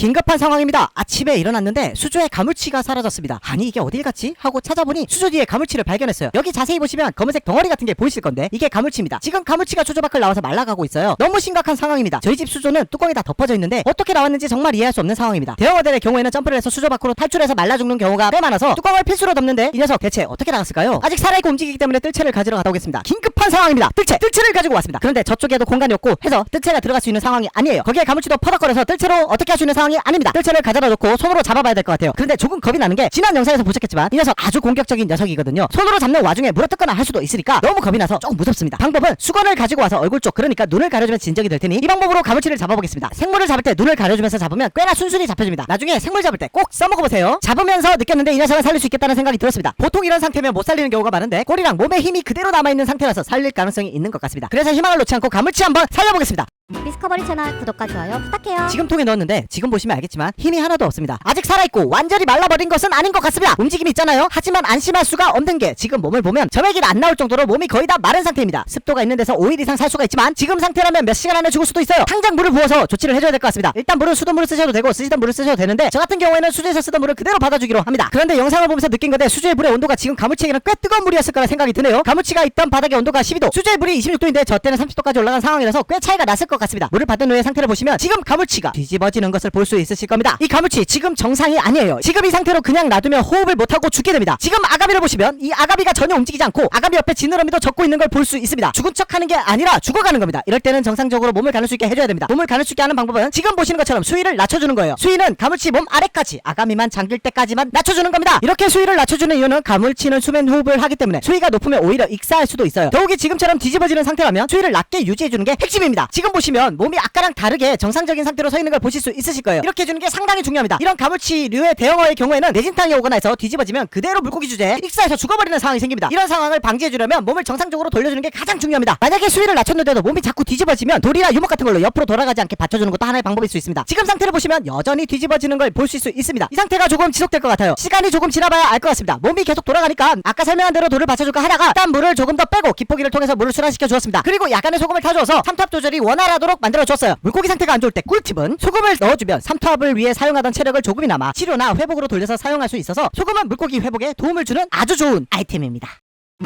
긴급한 상황입니다. 아침에 일어났는데 수조에 가물치가 사라졌습니다. 아니 이게 어딜 갔지? 하고 찾아보니 수조 뒤에 가물치를 발견했어요. 여기 자세히 보시면 검은색 덩어리 같은 게 보이실 건데 이게 가물치입니다. 지금 가물치가 수조 밖을 나와서 말라가고 있어요. 너무 심각한 상황입니다. 저희 집 수조는 뚜껑이 다 덮어져 있는데 어떻게 나왔는지 정말 이해할 수 없는 상황입니다. 대형어들의 경우에는 점프를 해서 수조 밖으로 탈출해서 말라 죽는 경우가 꽤 많아서 뚜껑을 필수로 덮는데 이 녀석 대체 어떻게 나갔을까요? 아직 살아있고 움직이기 때문에 뜰채를 가지러 갔다 오겠습니다. 긴급한 상황입니다. 뜰채를 가지고 왔습니다. 그런데 저쪽에도 공간이 없고 해서 뜰채가 들어갈 수 있는 상황이 아니에요. 거기에 가물치도 퍼덕거려서 뜰채로 어떻게 할 수 있는 상황이 아닙니다. 뜰채를 가져다 놓고 손으로 잡아봐야 될 것 같아요. 그런데 조금 겁이 나는 게 지난 영상에서 보셨겠지만 이 녀석 아주 공격적인 녀석이거든요. 손으로 잡는 와중에 물어뜯거나 할 수도 있으니까 너무 겁이 나서 조금 무섭습니다. 방법은 수건을 가지고 와서 얼굴 쪽 그러니까 눈을 가려주면 진정이 될 테니 이 방법으로 가물치를 잡아보겠습니다. 생물을 잡을 때 눈을 가려주면서 잡으면 꽤나 순순히 잡혀집니다. 나중에 생물 잡을 때 꼭 써먹어보세요. 잡으면서 느꼈는데 이 녀석을 살릴 수 있겠다는 생각이 들었습니다. 보통 이런 상태면 못 살리는 경우가 많은데 꼬리랑 몸에 힘이 그대로 남아있는 상태라서 살릴 가능성이 있는 것 같습니다. 그래서 희망을 놓지 않고 가물치 한번 살려보겠습니다. 디스커버리 채널 구독과 좋아요 부탁해요. 지금 통에 넣었는데 지금 보시면 알겠지만 힘이 하나도 없습니다. 아직 살아있고 완전히 말라버린 것은 아닌 것 같습니다. 움직임이 있잖아요. 하지만 안심할 수가 없는 게 지금 몸을 보면 점액이 안 나올 정도로 몸이 거의 다 마른 상태입니다. 습도가 있는 데서 5일 이상 살 수가 있지만 지금 상태라면 몇 시간 안에 죽을 수도 있어요. 당장 물을 부어서 조치를 해줘야 될 것 같습니다. 일단 물은 수돗물을 쓰셔도 되고 쓰시던 물을 쓰셔도 되는데 저 같은 경우에는 수조에서 쓰던 물을 그대로 받아주기로 합니다. 그런데 영상을 보면서 느낀 건데 수조의 물의 온도가 지금 가물치에게는 꽤 뜨거운 물이었을 거라 생각이 드네요. 가물치가 있던 바닥의 온도가 12도, 수조의 물이 26도인데 저 때는 30도까지 올라간 상황이라서 꽤 차이가 났을 것 같습니다. 물을 받은 후의 상태를 보시면 지금 가물치가 뒤집어지는 것을 볼 수 있으실 겁니다. 이 가물치 지금 정상이 아니에요. 지금 이 상태로 그냥 놔두면 호흡을 못하고 죽게 됩니다. 지금 아가미를 보시면 이 아가미가 전혀 움직이지 않고 아가미 옆에 지느러미도 젖고 있는 걸 볼 수 있습니다. 죽은 척하는 게 아니라 죽어가는 겁니다. 이럴 때는 정상적으로 몸을 가눌 수 있게 해줘야 됩니다. 몸을 가눌 수 있게 하는 방법은 지금 보시는 것처럼 수위를 낮춰주는 거예요. 수위는 가물치 몸 아래까지 아가미만 잠길 때까지만 낮춰주는 겁니다. 이렇게 수위를 낮춰주는 이유는 가물치는 수면 호흡을 하기 때문에 수위가 높으면 오히려 익사할 수도 있어요. 더욱이 지금처럼 뒤집어지는 상태라면 수위를 낮게 유지해주는 게 핵심입니다. 지금 보시면 몸이 아까랑 다르게 정상적인 상태로 서 있는 걸 보실 수 있으실 거예요. 이렇게 해주는 게 상당히 중요합니다. 이런 가물치류의 대형어의 경우에는 내진탕이 오거나 해서 뒤집어지면 그대로 물고기 주제에 익사해서 죽어버리는 상황이 생깁니다. 이런 상황을 방지해주려면 몸을 정상적으로 돌려주는 게 가장 중요합니다. 만약에 수위를 낮췄는데도 몸이 자꾸 뒤집어지면 돌이나 유목 같은 걸로 옆으로 돌아가지 않게 받쳐주는 것도 하나의 방법일 수 있습니다. 지금 상태를 보시면 여전히 뒤집어지는 걸 볼 수 있습니다. 이 상태가 조금 지속될 것 같아요. 시간이 조금 지나봐야 알 것 같습니다. 몸이 계속 돌아가니까 아까 설명한 대로 돌을 받쳐줄까 하다가 일단 물을 조금 더 빼고 기포기를 통해서 물을 순환시켜 주었습니다. 그리고 약간의 소금을 타줘서 삼투압 조절이 원활하도록 만들어 줬어요. 물고기 상태가 안 좋을 때 꿀팁은 소금을 넣어주면 삼투압을 위해 사용하던 체력을 조금이나마 치료나 회복으로 돌려서 사용할 수 있어서 소금은 물고기 회복에 도움을 주는 아주 좋은 아이템입니다.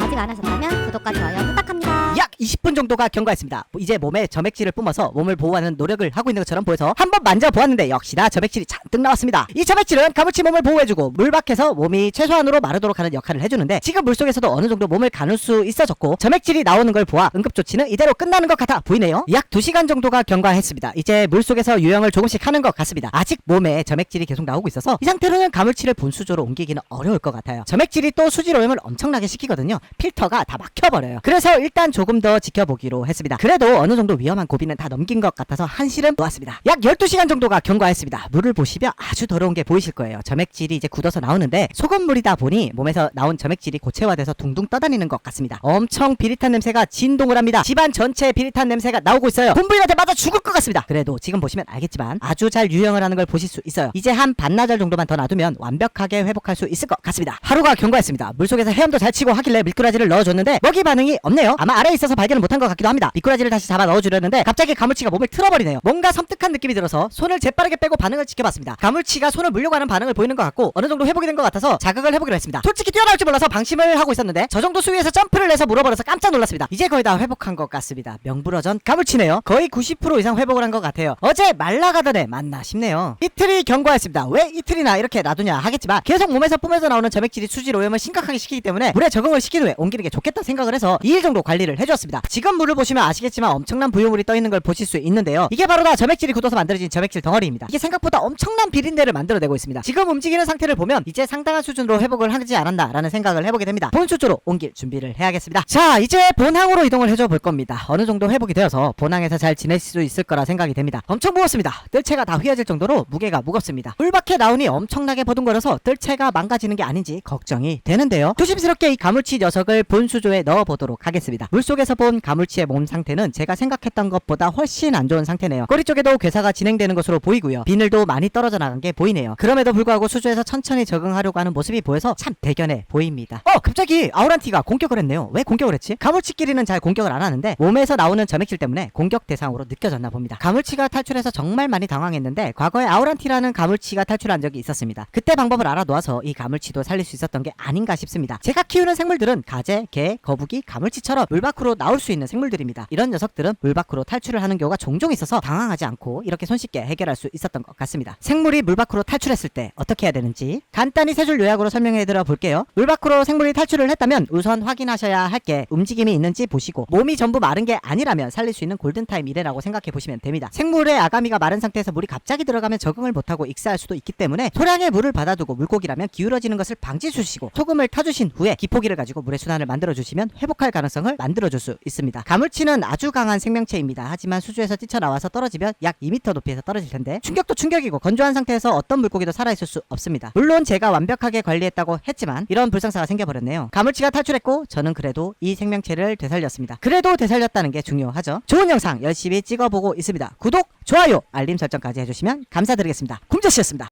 아직 안 하셨다면 구독과 좋아요 부탁합니다. 약 20분 정도가 경과했습니다. 이제 몸에 점액질을 뿜어서 몸을 보호하는 노력을 하고 있는 것처럼 보여서 한번 만져보았는데 역시나 점액질이 잔뜩 나왔습니다. 이 점액질은 가물치 몸을 보호해주고 물 밖에서 몸이 최소한으로 마르도록 하는 역할을 해주는데 지금 물속에서도 어느 정도 몸을 가눌 수 있어졌고 점액질이 나오는 걸 보아 응급조치는 이대로 끝나는 것 같아 보이네요. 약 2시간 정도가 경과했습니다. 이제 물속에서 유영을 조금씩 하는 것 같습니다. 아직 몸에 점액질이 계속 나오고 있어서 이 상태로는 가물치를 분수조로 옮기기는 어려울 것 같아요. 점액질이 또 수질 오염을 엄청나게 시키거든요. 필터가 다 막혀버려요. 그래서 일단 조금 더 지켜보기로 했습니다. 그래도 어느 정도 위험한 고비는 다 넘긴 것 같아서 한시름 놓았습니다. 약 12시간 정도가 경과했습니다. 물을 보시면 아주 더러운 게 보이실 거예요. 점액질이 이제 굳어서 나오는데 소금물이다 보니 몸에서 나온 점액질이 고체화돼서 둥둥 떠다니는 것 같습니다. 엄청 비릿한 냄새가 진동을 합니다. 집안 전체에 비릿한 냄새가 나오고 있어요. 분부인한테 맞아 죽을 것 같습니다. 그래도 지금 보시면 알겠지만 아주 잘 유영을 하는 걸 보실 수 있어요. 이제 한 반나절 정도만 더 놔두면 완벽하게 회복할 수 있을 것 같습니다. 하루가 경과했습니다. 물속에서 헤엄도 잘 치고 하길래 미꾸라지를 넣어줬는데 먹이 반응이 없네요. 아마 아래에 있어서 발견을 못한 것 같기도 합니다. 미꾸라지를 다시 잡아 넣어주려는데 갑자기 가물치가 몸을 틀어버리네요. 뭔가 섬뜩한 느낌이 들어서 손을 재빠르게 빼고 반응을 지켜봤습니다. 가물치가 손을 물려고 하는 반응을 보이는 것 같고 어느 정도 회복이 된 것 같아서 자극을 해보기로 했습니다. 솔직히 뛰어나올 줄 몰라서 방심을 하고 있었는데 저 정도 수위에서 점프를 해서 물어버려서 깜짝 놀랐습니다. 이제 거의 다 회복한 것 같습니다. 명불허전 가물치네요. 거의 90% 이상 회복을 한 것 같아요. 어제 말라가던 애 맞나 싶네요. 이틀이 경과했습니다. 왜 이틀이나 이렇게 놔두냐 하겠지만 계속 몸에서 뿜어져 나오는 점액질이 수질 오염을 심각하게 시키기 때문에 물에 적응을 시킨 후에 옮기는 게 좋겠다 생각을 해서 2일 정도 관리를 해주었습니다. 지금 물을 보시면 아시겠지만 엄청난 부유물이 떠있는 걸 보실 수 있는데요. 이게 바로 다 점액질이 굳어서 만들어진 점액질 덩어리입니다. 이게 생각보다 엄청난 비린내를 만들어내고 있습니다. 지금 움직이는 상태를 보면 이제 상당한 수준으로 회복을 하지 않았나 라는 생각을 해보게 됩니다. 본수조로 옮길 준비를 해야겠습니다. 자, 이제 본항으로 이동을 해줘 볼 겁니다. 어느 정도 회복이 되어서 본항에서 잘 지낼 수 있을 거라 생각이 됩니다. 엄청 무겁습니다. 뜰채가 다 휘어질 정도로 무게가 무겁습니다. 물 밖에 나오니 엄청나게 버둥거려서 뜰채가 망가지는 게 아닌지 걱정이 되는데요. 조심스럽게 이 가물치 녀석 녀석을 분수조에 넣어보도록 하겠습니다. 물속에서 본 가물치의 몸 상태는 제가 생각했던 것보다 훨씬 안 좋은 상태네요. 꼬리 쪽에도 괴사가 진행되는 것으로 보이고요. 비늘도 많이 떨어져 나간 게 보이네요. 그럼에도 불구하고 수조에서 천천히 적응하려고 하는 모습이 보여서 참 대견해 보입니다. 갑자기 아우란티가 공격을 했네요. 왜 공격을 했지? 가물치끼리는 잘 공격을 안 하는데 몸에서 나오는 점액질 때문에 공격 대상으로 느껴졌나 봅니다. 가물치가 탈출해서 정말 많이 당황했는데 과거에 아우란티라는 가물치가 탈출한 적이 있었습니다. 그때 방법을 알아놓아서 이 가물치도 살릴 수 있었던 게 아닌가 싶습니다. 제가 키우는 생물들은 가재, 개, 거북이, 가물치처럼 물 밖으로 나올 수 있는 생물들입니다. 이런 녀석들은 물 밖으로 탈출을 하는 경우가 종종 있어서 당황하지 않고 이렇게 손쉽게 해결할 수 있었던 것 같습니다. 생물이 물 밖으로 탈출했을 때 어떻게 해야 되는지 간단히 세 줄 요약으로 설명해 드려 볼게요. 물 밖으로 생물이 탈출을 했다면 우선 확인하셔야 할 게 움직임이 있는지 보시고 몸이 전부 마른 게 아니라면 살릴 수 있는 골든타임 이래라고 생각해 보시면 됩니다. 생물의 아가미가 마른 상태에서 물이 갑자기 들어가면 적응을 못하고 익사할 수도 있기 때문에 소량의 물을 받아두고 물고기라면 기울어지는 것을 방지해 주시고 소금을 타주신 후에 기포기를 가지고 물의 순환을 만들어 주시면 회복할 가능성을 만들어 줄 수 있습니다. 가물치는 아주 강한 생명체입니다. 하지만 수조에서 뛰쳐나와서 떨어지면 약 2m 높이에서 떨어질 텐데 충격도 충격이고 건조한 상태에서 어떤 물고기도 살아있을 수 없습니다. 물론 제가 완벽하게 관리했다고 했지만 이런 불상사가 생겨버렸네요. 가물치가 탈출했고 저는 그래도 이 생명체를 되살렸습니다. 그래도 되살렸다는 게 중요하죠. 좋은 영상 열심히 찍어보고 있습니다. 구독, 좋아요, 알림 설정까지 해주시면 감사드리겠습니다. 곰자씨였습니다.